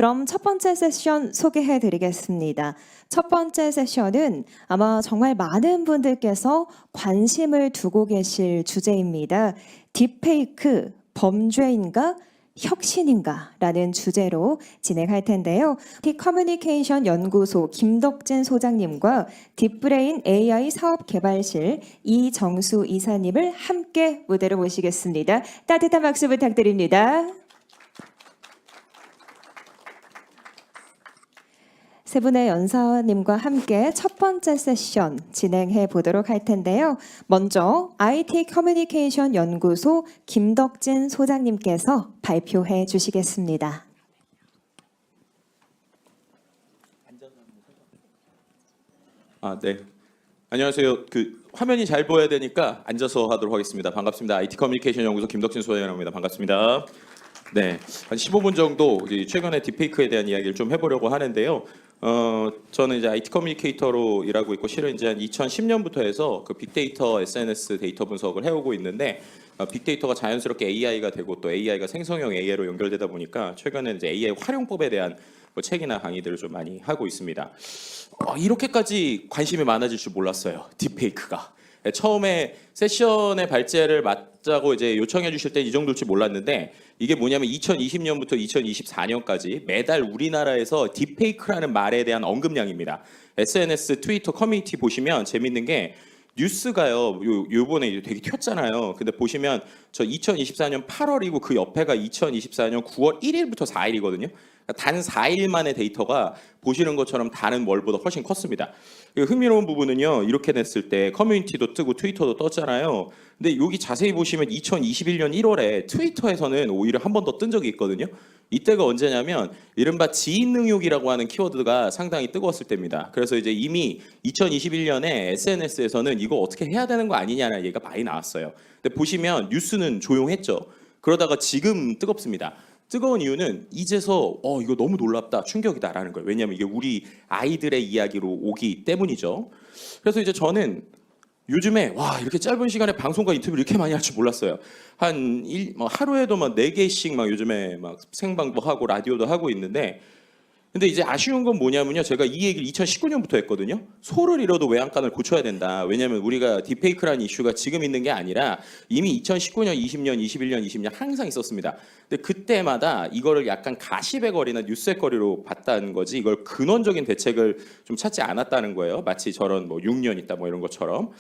그럼 첫 번째 세션 소개해 드리겠습니다. 첫 번째 세션은 아마 정말 많은 분들께서 관심을 두고 계실 주제입니다. 딥페이크, 범죄인가? 혁신인가? 라는 주제로 진행할 텐데요. 딥커뮤니케이션 연구소 김덕진 소장님과 딥브레인 AI 사업개발실 이정수 이사님을 함께 무대로 모시겠습니다. 따뜻한 박수 부탁드립니다. 세 분의 연사님과 함께 첫 번째 세션 진행해 보도록 할 텐데요. 먼저 IT 커뮤니케이션 연구소 김덕진 소장님께서 발표해 주시겠습니다. 네. 안녕하세요. 화면이 잘 보여야 되니까 앉아서 하도록 하겠습니다. 반갑습니다. IT 커뮤니케이션 연구소 김덕진 소장입니다. 반갑습니다. 네, 한 15분 정도 최근에 딥페이크에 대한 이야기를 좀 해보려고 하는데요. 저는 이제 IT 커뮤니케이터로 일하고 있고 실은 이제 한 2010년부터 해서 그 빅데이터 SNS 데이터 분석을 해오고 있는데 빅데이터가 자연스럽게 AI가 되고 또 AI가 생성형 AI로 연결되다 보니까 최근에 이제 AI 활용법에 대한 책이나 강의들을 좀 많이 하고 있습니다. 이렇게까지 관심이 많아질 줄 몰랐어요. 딥페이크가. 처음에 세션의 발제를 맡자고 이제 요청해 주실 때 이 정도일 줄 몰랐는데 이게 뭐냐면 2020년부터 2024년까지 매달 우리나라에서 딥페이크라는 말에 대한 언급량입니다. SNS, 트위터 커뮤니티 보시면 재밌는 게 뉴스가요. 요번에 되게 튀었잖아요. 근데 보시면 저 2024년 8월이고 그 옆에가 2024년 9월 1일부터 4일이거든요. 단 4일 만의 데이터가 보시는 것처럼 다른 월보다 훨씬 컸습니다. 흥미로운 부분은요. 이렇게 됐을 때 커뮤니티도 뜨고 트위터도 떴잖아요. 근데 여기 자세히 보시면 2021년 1월에 트위터에서는 오히려 한 번 더 뜬 적이 있거든요. 이때가 언제냐면 이른바 지인 능욕이라고 하는 키워드가 상당히 뜨거웠을 때입니다. 그래서 이제 이미 2021년에 SNS에서는 이거 어떻게 해야 되는 거 아니냐는 얘기가 많이 나왔어요. 근데 보시면 뉴스는 조용했죠. 그러다가 지금 뜨겁습니다. 뜨거운 이유는 이제서 이거 너무 놀랍다, 충격이다라는 거예요. 왜냐하면 이게 우리 아이들의 이야기로 오기 때문이죠. 그래서 이제 저는 요즘에 이렇게 짧은 시간에 방송과 인터뷰를 이렇게 많이 할 줄 몰랐어요. 하루에도 4개씩 요즘에 생방도 하고 라디오도 하고 있는데 근데 이제 아쉬운 건 뭐냐면요. 제가 이 얘기를 2019년부터 했거든요. 소를 잃어도 외양간을 고쳐야 된다. 왜냐하면 우리가 딥페이크라는 이슈가 지금 있는 게 아니라 이미 2019년, 20년, 21년, 20년 항상 있었습니다. 근데 그때마다 이거를 약간 가십의 거리나 뉴스의 거리로 봤다는 거지 이걸 근원적인 대책을 좀 찾지 않았다는 거예요. 마치 저런 6년 있다 이런 것처럼.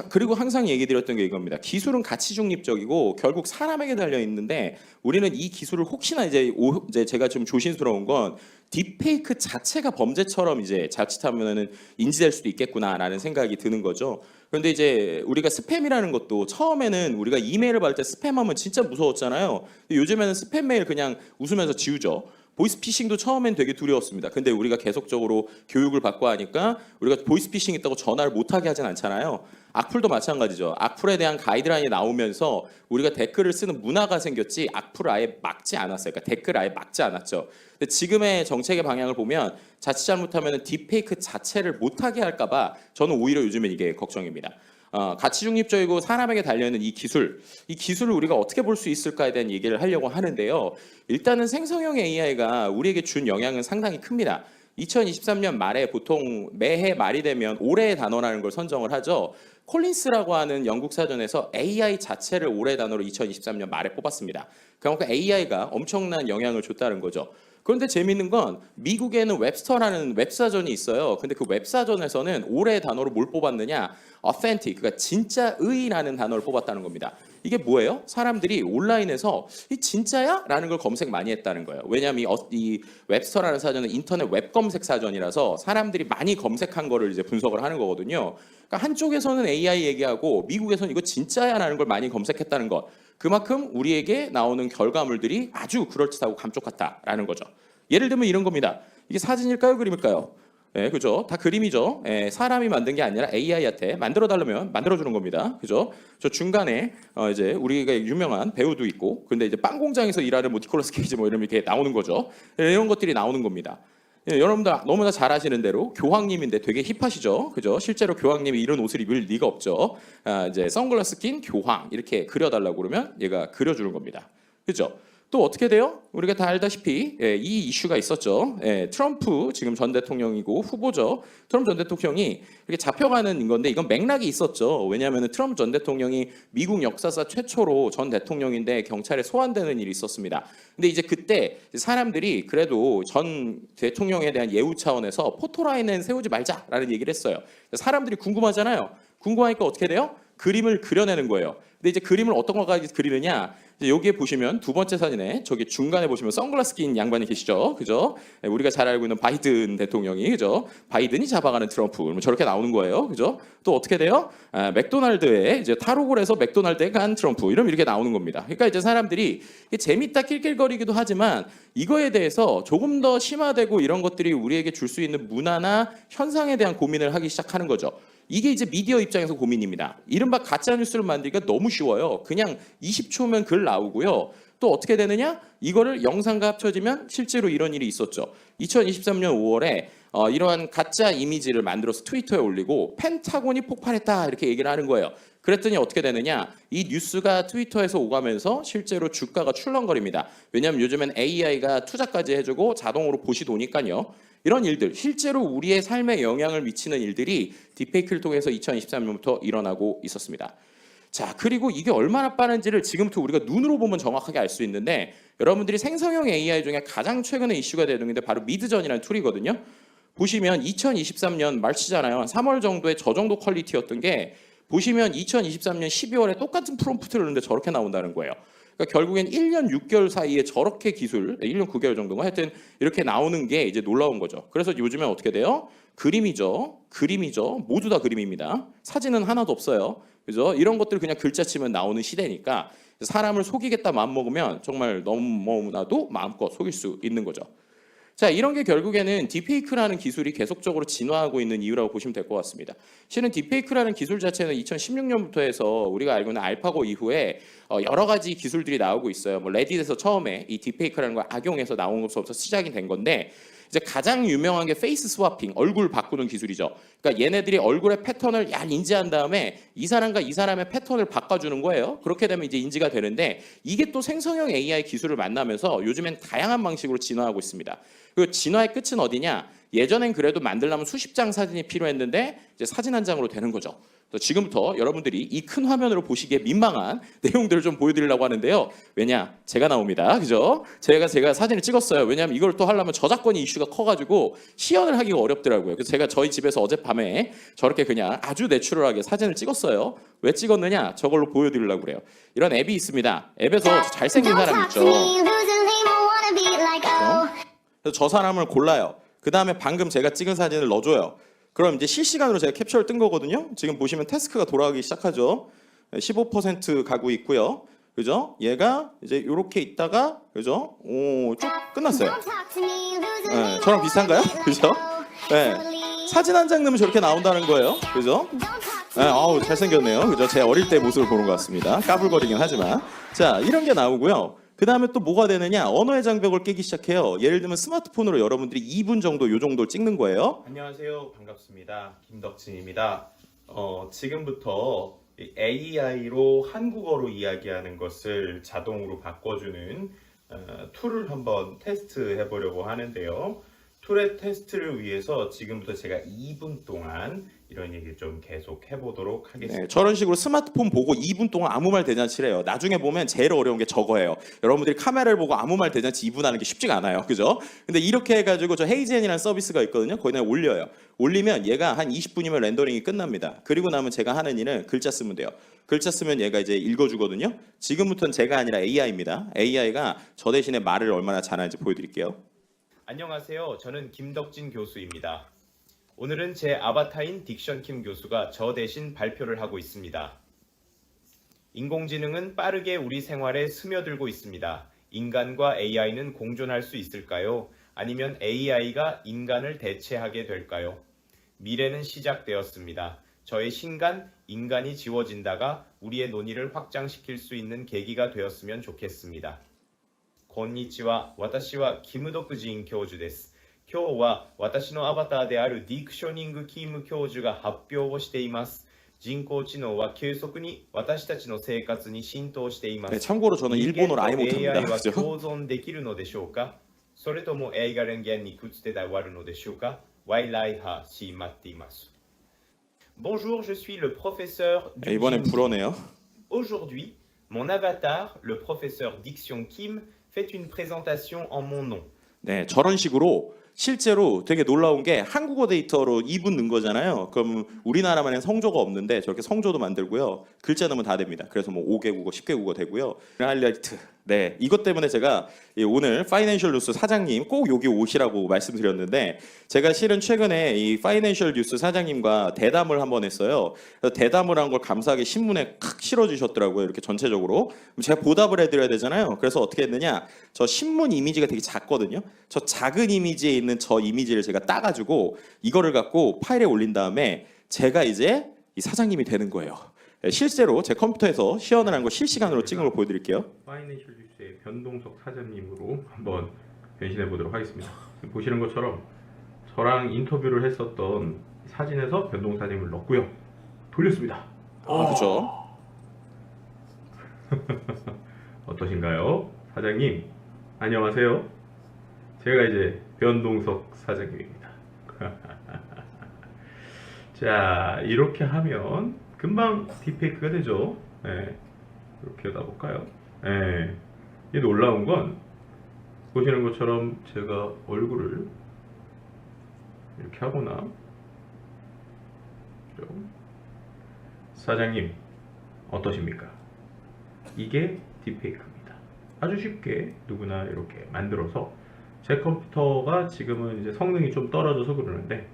그리고 항상 얘기 드렸던 게 이겁니다. 기술은 가치 중립적이고 결국 사람에게 달려 있는데 우리는 이 기술을 혹시나 이제 제가 좀 조심스러운 건 딥페이크 자체가 범죄처럼 이제 자칫하면은 인지될 수도 있겠구나라는 생각이 드는 거죠. 그런데 이제 우리가 스팸이라는 것도 처음에는 우리가 이메일을 받을 때 스팸하면 진짜 무서웠잖아요. 근데 요즘에는 스팸 메일 그냥 웃으면서 지우죠. 보이스피싱도 처음엔 되게 두려웠습니다. 근데 우리가 계속적으로 교육을 받고 하니까 우리가 보이스피싱 있다고 전화를 못하게 하진 않잖아요. 악플도 마찬가지죠. 악플에 대한 가이드라인이 나오면서 우리가 댓글을 쓰는 문화가 생겼지 악플을 아예 막지 않았어요. 그러니까 댓글을 아예 막지 않았죠. 근데 지금의 정책의 방향을 보면 자칫 잘못하면 딥페이크 자체를 못하게 할까 봐 저는 오히려 요즘엔 이게 걱정입니다. 가치 중립적이고 사람에게 달려있는 이 기술을 우리가 어떻게 볼 수 있을까에 대한 얘기를 하려고 하는데요. 일단은 생성형 AI가 우리에게 준 영향은 상당히 큽니다. 2023년 말에 보통 매해 말이 되면 올해의 단어라는 걸 선정을 하죠. 콜린스라고 하는 영국 사전에서 AI 자체를 올해의 단어로 2023년 말에 뽑았습니다. 그만큼 AI가 엄청난 영향을 줬다는 거죠. 그런데 재미있는 건 미국에는 웹스터라는 웹사전이 있어요. 근데 그 웹사전에서는 올해의 단어로 뭘 뽑았느냐? authentic, 그러니까 진짜의라는 단어를 뽑았다는 겁니다. 이게 뭐예요? 사람들이 온라인에서 이 진짜야? 라는 걸 검색 많이 했다는 거예요. 왜냐하면 이 웹스터라는 사전은 인터넷 웹 검색 사전이라서 사람들이 많이 검색한 거를 이제 분석을 하는 거거든요. 그러니까 한쪽에서는 AI 얘기하고 미국에서는 이거 진짜야? 라는 걸 많이 검색했다는 것. 그만큼 우리에게 나오는 결과물들이 아주 그럴듯하고 감쪽같다라는 거죠. 예를 들면 이런 겁니다. 이게 사진일까요? 그림일까요? 그죠? 다 그림이죠. 사람이 만든 게 아니라 AI한테 만들어 달라면 만들어주는 겁니다. 그죠? 저 중간에 이제 우리가 유명한 배우도 있고, 근데 이제 빵 공장에서 일하는 니콜라스 케이지 이런 이렇게 나오는 거죠. 이런 것들이 나오는 겁니다. 여러분들 너무나 잘 아시는 대로 교황님인데 되게 힙하시죠, 그죠? 실제로 교황님이 이런 옷을 입을 리가 없죠. 이제 선글라스 낀 교황 이렇게 그려달라고 그러면 얘가 그려주는 겁니다, 그죠? 또 어떻게 돼요? 우리가 다 알다시피 이 이슈가 있었죠. 트럼프 지금 전 대통령이고 후보죠. 트럼프 전 대통령이 이렇게 잡혀가는 건데 이건 맥락이 있었죠. 왜냐하면 트럼프 전 대통령이 미국 역사상 최초로 전 대통령인데 경찰에 소환되는 일이 있었습니다. 근데 이제 그때 사람들이 그래도 전 대통령에 대한 예우 차원에서 포토라인은 세우지 말자라는 얘기를 했어요. 사람들이 궁금하잖아요. 궁금하니까 어떻게 돼요? 그림을 그려내는 거예요. 근데 이제 그림을 어떤 것까지 그리느냐? 이제 여기에 보시면 두 번째 사진에 저기 중간에 보시면 선글라스 낀 양반이 계시죠, 그죠? 우리가 잘 알고 있는 바이든 대통령이 그죠? 바이든이 잡아가는 트럼프, 그러면 저렇게 나오는 거예요, 그죠? 또 어떻게 돼요? 맥도날드에 이제 탈옥을 해서 맥도날드에 간 트럼프, 이러면 이렇게 나오는 겁니다. 그러니까 이제 사람들이 재밌다 낄낄거리기도 하지만 이거에 대해서 조금 더 심화되고 이런 것들이 우리에게 줄 수 있는 문화나 현상에 대한 고민을 하기 시작하는 거죠. 이게 이제 미디어 입장에서 고민입니다. 이른바 가짜 뉴스를 만들기가 너무 쉬워요. 그냥 20초면 글 나오고요. 또 어떻게 되느냐? 이거를 영상과 합쳐지면 실제로 이런 일이 있었죠. 2023년 5월에 이러한 가짜 이미지를 만들어서 트위터에 올리고 펜타곤이 폭발했다 이렇게 얘기를 하는 거예요. 그랬더니 어떻게 되느냐? 이 뉴스가 트위터에서 오가면서 실제로 주가가 출렁거립니다. 왜냐하면 요즘엔 AI가 투자까지 해주고 자동으로 보시 도니까요. 이런 일들, 실제로 우리의 삶에 영향을 미치는 일들이 딥페이크를 통해서 2023년부터 일어나고 있었습니다. 자, 그리고 이게 얼마나 빠른지를 지금부터 우리가 눈으로 보면 정확하게 알 수 있는데 여러분들이 생성형 AI 중에 가장 최근에 이슈가 되는 게 바로 미드전이라는 툴이거든요. 보시면 2023년 말치잖아요. 3월 정도의 저 정도 퀄리티였던 게 보시면 2023년 12월에 똑같은 프롬프트를 넣는데 저렇게 나온다는 거예요. 그러니까 결국엔 1년 6개월 사이에 저렇게 기술, 1년 9개월 정도가 하여튼 이렇게 나오는 게 이제 놀라운 거죠. 그래서 요즘에 어떻게 돼요? 그림이죠. 모두 다 그림입니다. 사진은 하나도 없어요. 그죠? 이런 것들 그냥 글자 치면 나오는 시대니까 사람을 속이겠다 마음먹으면 정말 너무나도 마음껏 속일 수 있는 거죠. 자, 이런 게 결국에는 딥페이크라는 기술이 계속적으로 진화하고 있는 이유라고 보시면 될 것 같습니다. 실은 딥페이크라는 기술 자체는 2016년부터 해서 우리가 알고 있는 알파고 이후에 여러 가지 기술들이 나오고 있어요. 뭐 레딧에서 처음에 이 딥페이크라는 걸 악용해서 나온 것부터 시작이 된 건데 이제 가장 유명한 게 페이스 스와핑, 얼굴 바꾸는 기술이죠. 그러니까 얘네들이 얼굴의 패턴을 인지한 다음에 이 사람과 이 사람의 패턴을 바꿔주는 거예요. 그렇게 되면 이제 인지가 되는데 이게 또 생성형 AI 기술을 만나면서 요즘엔 다양한 방식으로 진화하고 있습니다. 그리고 진화의 끝은 어디냐? 예전엔 그래도 만들려면 수십 장 사진이 필요했는데 이제 사진 한 장으로 되는 거죠. 그래서 지금부터 여러분들이 이 큰 화면으로 보시기에 민망한 내용들을 좀 보여드리려고 하는데요. 왜냐? 제가 나옵니다. 그죠? 제가 사진을 찍었어요. 왜냐하면 이걸 또 하려면 저작권이 이슈가 커가지고 시연을 하기가 어렵더라고요. 그래서 제가 저희 집에서 어젯밤에 저렇게 그냥 아주 내추럴하게 사진을 찍었어요. 왜 찍었느냐? 저걸로 보여드리려고 그래요. 이런 앱이 있습니다. 앱에서 잘생긴 사람 있죠. 그래서 저 사람을 골라요. 그 다음에 방금 제가 찍은 사진을 넣어줘요. 그럼 이제 실시간으로 제가 캡처를 뜬 거거든요. 지금 보시면 태스크가 돌아가기 시작하죠. 15% 가고 있고요. 그죠? 얘가 이제 이렇게 있다가 그죠? 쭉 끝났어요. 네, 저랑 비슷한가요? 그죠? 네. 사진 한 장 넣으면 저렇게 나온다는 거예요. 그죠? 네, 아우 잘생겼네요. 그죠? 제 어릴 때 모습을 보는 것 같습니다. 까불거리긴 하지만. 자, 이런 게 나오고요. 그 다음에 또 뭐가 되느냐? 언어의 장벽을 깨기 시작해요. 예를 들면 스마트폰으로 여러분들이 2분 정도 요 정도를 찍는 거예요. 안녕하세요. 반갑습니다. 김덕진입니다. 지금부터 AI로 한국어로 이야기하는 것을 자동으로 바꿔주는 툴을 한번 테스트 해보려고 하는데요. 툴의 테스트를 위해서 지금부터 제가 2분 동안 이런 얘기 좀 계속 해보도록 하겠습니다. 네, 저런 식으로 스마트폰 보고 2분 동안 아무 말 대잔치를 해요. 나중에 보면 제일 어려운 게 저거예요. 여러분들이 카메라를 보고 아무 말 대잔치 2분 하는 게 쉽지가 않아요. 그죠? 근데 이렇게 해가지고 저 헤이젠이라는 서비스가 있거든요. 거기다 올려요. 올리면 얘가 한 20분이면 렌더링이 끝납니다. 그리고 나면 제가 하는 일은 글자 쓰면 돼요. 글자 쓰면 얘가 이제 읽어주거든요. 지금부터는 제가 아니라 AI입니다. AI가 저 대신에 말을 얼마나 잘하는지 보여드릴게요. 안녕하세요. 저는 김덕진 교수입니다. 오늘은 제 아바타인 딕션킴 교수가 저 대신 발표를 하고 있습니다. 인공지능은 빠르게 우리 생활에 스며들고 있습니다. 인간과 AI는 공존할 수 있을까요? 아니면 AI가 인간을 대체하게 될까요? 미래는 시작되었습니다. 저의 신간, 인간이 지워진다가 우리의 논의를 확장시킬 수 있는 계기가 되었으면 좋겠습니다. こんにちは。私はキム・ドクジン教授です。今日は私のアバターであるディクショニング・キム教授が発表をしています。人工知能は急速に私たちの生活に浸透していま 네, す。 참고로 저는 人間 일본어를 と 아예 AI 못합니다. は 그죠? 共存できるのでしょうか、それとも AI が人間にくっつけて終わるのでしょうか。ワイライハしまっています。Bonjour, je suis le professeur 네, 이번엔 Jin. 불어네요. Aujourd'hui, mon avatar, le professeur Dixion Kim, fait une présentation en mon nom. 네, 저런 식으로 실제로 되게 놀라운 게 한국어 데이터로 2분 넣은 거잖아요. 그럼 우리나라만엔 성조가 없는데 저렇게 성조도 만들고요. 글자 넣으면 다 됩니다. 그래서 뭐 5개 국어, 10개 국어 되고요. 하이라이트. 네, 이것 때문에 제가 오늘 파이낸셜 뉴스 사장님 꼭 여기 오시라고 말씀드렸는데 제가 실은 최근에 이 파이낸셜 뉴스 사장님과 대담을 한번 했어요. 그래서 대담을 한 걸 감사하게 신문에 칵 실어주셨더라고요. 이렇게 전체적으로. 그럼 제가 보답을 해드려야 되잖아요. 그래서 어떻게 했느냐? 저 신문 이미지가 되게 작거든요. 저 작은 이미지에 있는 저 이미지를 제가 따가지고 이거를 갖고 파일에 올린 다음에 제가 이제 이 사장님이 되는 거예요. 실제로 제 컴퓨터에서 시연을 한 거 실시간으로 찍은 걸 보여드릴게요. 파이낸셜 뉴스의 변동석 사장님으로 한번 변신해 보도록 하겠습니다. 보시는 것처럼 저랑 인터뷰를 했었던 사진에서 변동 사진을 넣고요. 돌렸습니다. 그렇죠. 어떠신가요? 사장님, 안녕하세요. 제가 이제 변동석 사장님입니다. 자, 이렇게 하면 금방 딥페이크가 되죠. 네, 이렇게 하다 볼까요? 네, 이 놀라운 건 보시는 것처럼 제가 얼굴을 이렇게 하거나 사장님 어떠십니까? 이게 딥페이크입니다. 아주 쉽게 누구나 이렇게 만들어서 제 컴퓨터가 지금은 이제 성능이 좀 떨어져서 그러는데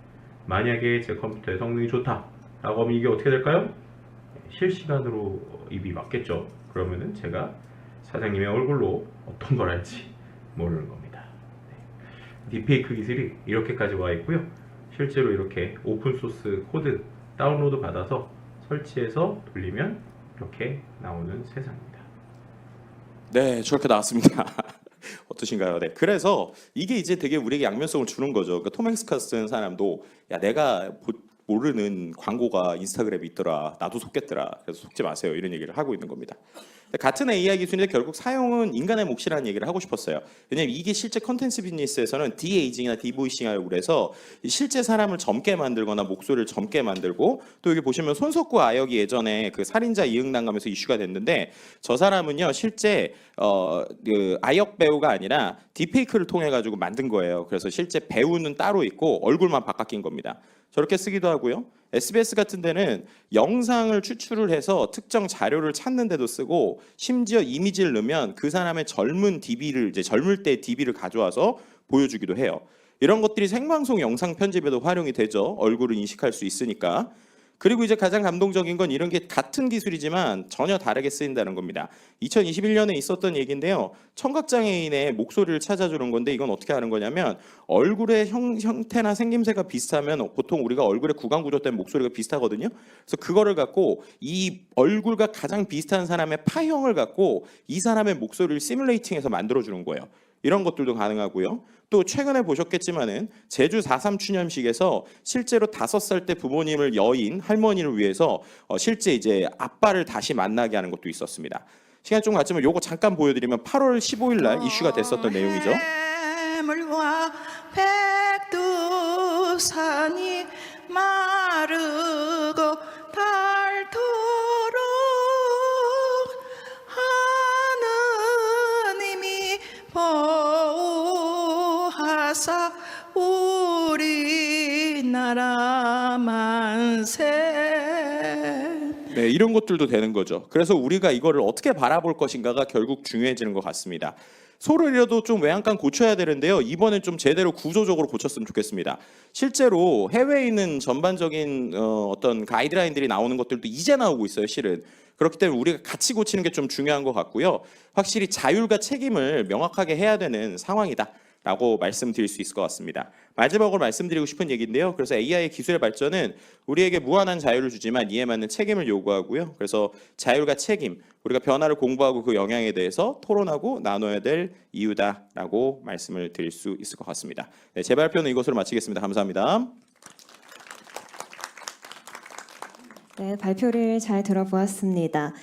만약에 제 컴퓨터의 성능이 좋다 라고 하면 이게 어떻게 될까요? 실시간으로 입이 맞겠죠. 그러면은 제가 사장님의 얼굴로 어떤 걸 할지 모르는 겁니다. 네. 딥페이크 기술이 이렇게까지 와 있고요. 실제로 이렇게 오픈소스 코드 다운로드 받아서 설치해서 돌리면 이렇게 나오는 세상입니다. 네, 저렇게 나왔습니다. 어떠신가요? 네, 그래서 이게 이제 되게 우리에게 양면성을 주는 거죠. 그러니까 톰 행스 같은 사람도 야 내가 모르는 광고가 인스타그램에 있더라. 나도 속겠더라. 그래서 속지 마세요. 이런 얘기를 하고 있는 겁니다. 같은 AI 기술인데 결국 사용은 인간의 몫이라는 얘기를 하고 싶었어요. 왜냐하면 이게 실제 컨텐츠 비즈니스에서는 디에이징이나 디보이싱이라고 그래서 실제 사람을 젊게 만들거나 목소리를 젊게 만들고 또 여기 보시면 손석구 아역이 예전에 그 살인자 이응당하면서 이슈가 됐는데 저 사람은요 실제 그 아역 배우가 아니라 딥페이크를 통해 가지고 만든 거예요. 그래서 실제 배우는 따로 있고 얼굴만 바뀐 겁니다. 저렇게 쓰기도 하고요. SBS 같은 데는 영상을 추출을 해서 특정 자료를 찾는 데도 쓰고 심지어 이미지를 넣으면 그 사람의 젊은 DB를 이제 젊을 때 DB를 가져와서 보여주기도 해요. 이런 것들이 생방송 영상 편집에도 활용이 되죠. 얼굴을 인식할 수 있으니까. 그리고 이제 가장 감동적인 건 이런 게 같은 기술이지만 전혀 다르게 쓰인다는 겁니다. 2021년에 있었던 얘기인데요. 청각장애인의 목소리를 찾아주는 건데 이건 어떻게 하는 거냐면 얼굴의 형태나 생김새가 비슷하면 보통 우리가 얼굴의 구강구조 때문에 목소리가 비슷하거든요. 그래서 그거를 갖고 이 얼굴과 가장 비슷한 사람의 파형을 갖고 이 사람의 목소리를 시뮬레이팅해서 만들어주는 거예요. 이런 것들도 가능하고요. 또 최근에 보셨겠지만은 제주 4.3 추념식에서 실제로 5살 때 부모님을 여인 할머니를 위해서 실제 이제 아빠를 다시 만나게 하는 것도 있었습니다. 시간 좀 갔지만 요거 잠깐 보여드리면 8월 15일 날 이슈가 됐었던 내용이죠. 해물과 백두산이 마르고 닳도록 하느님이 보호하사 우리나라 만세. 네, 이런 것들도 되는 거죠. 그래서 우리가 이거를 어떻게 바라볼 것인가가 결국 중요해지는 것 같습니다. 소리라도 좀 외양간 고쳐야 되는데요. 이번엔 좀 제대로 구조적으로 고쳤으면 좋겠습니다. 실제로 해외에 있는 전반적인 어떤 가이드라인들이 나오는 것들도 이제 나오고 있어요. 실은. 그렇기 때문에 우리가 같이 고치는 게 좀 중요한 것 같고요. 확실히 자율과 책임을 명확하게 해야 되는 상황이다. 라고 말씀드릴 수 있을 것 같습니다. 마지막으로 말씀드리고 싶은 얘기인데요. 그래서 AI 기술의 발전은 우리에게 무한한 자유를 주지만 이에 맞는 책임을 요구하고요. 그래서 자율과 책임, 우리가 변화를 공부하고 그 영향에 대해서 토론하고 나눠야 될 이유다라고 말씀을 드릴 수 있을 것 같습니다. 네, 제 발표는 이것으로 마치겠습니다. 감사합니다. 네, 발표를 잘 들어보았습니다.